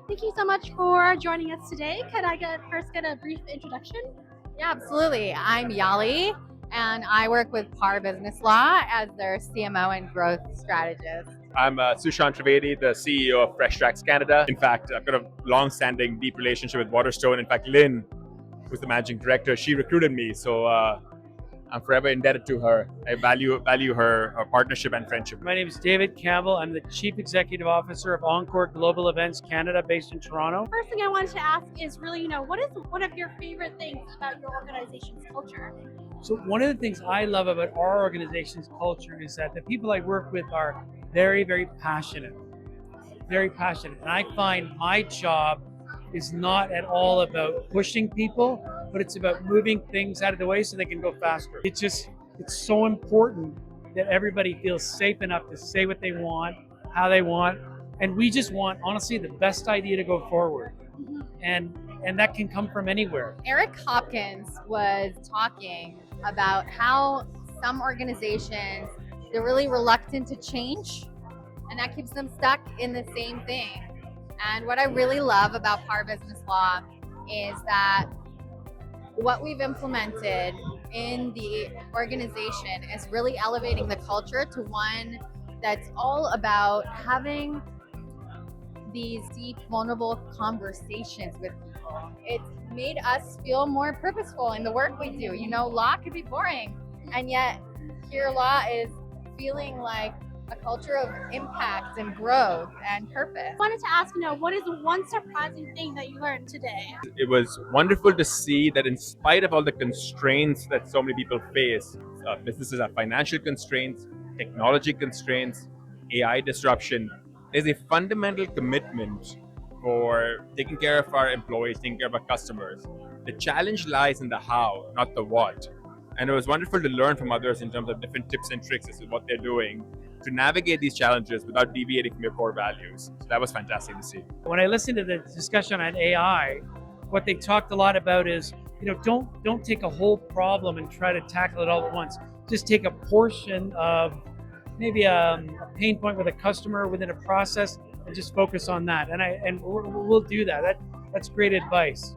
Thank you so much for joining us today. Could I first get a brief introduction? Yeah, absolutely. I'm Yahli, and I work with Parr Business Law as their CMO and growth strategist. I'm Sushant Trivedi, the CEO of Fresh Tracks Canada. In fact, I've got a long-standing, deep relationship with Waterstone. In fact, Lynn, who's the managing director, she recruited me, so I'm forever indebted to her. I value her partnership and friendship. My name is David Campbell. I'm the Chief Executive Officer of Encore Global Events Canada, based in Toronto. First thing I wanted to ask is really, what is one of your favorite things about your organization's culture? So one of the things I love about our organization's culture is that the people I work with are very, very passionate. Very passionate. And I find my job is not at all about pushing people, but it's about moving things out of the way so they can go faster. It's so important that everybody feels safe enough to say what they want, how they want, and we just want, honestly, the best idea to go forward. And that can come from anywhere. Eric Hopkins was talking about how some organizations, they're really reluctant to change, and that keeps them stuck in the same thing. And what I really love about Parr Business Law is that what we've implemented in the organization is really elevating the culture to one that's all about having these deep, vulnerable conversations with people. It's made us feel more purposeful in the work we do. Law could be boring, and yet here law is feeling like a culture of impact and growth and purpose. I wanted to ask, what is one surprising thing that you learned today? It was wonderful to see that in spite of all the constraints that so many people face, businesses have financial constraints, technology constraints, AI disruption, there's a fundamental commitment for taking care of our employees, taking care of our customers. The challenge lies in the how, not the what. And it was wonderful to learn from others in terms of different tips and tricks as to what they're doing to navigate these challenges without deviating from your core values. So that was fantastic to see. When I listened to the discussion on AI, what they talked a lot about is, don't take a whole problem and try to tackle it all at once. Just take a portion of maybe a pain point with a customer within a process and just focus on that. And we'll do that. That's great advice.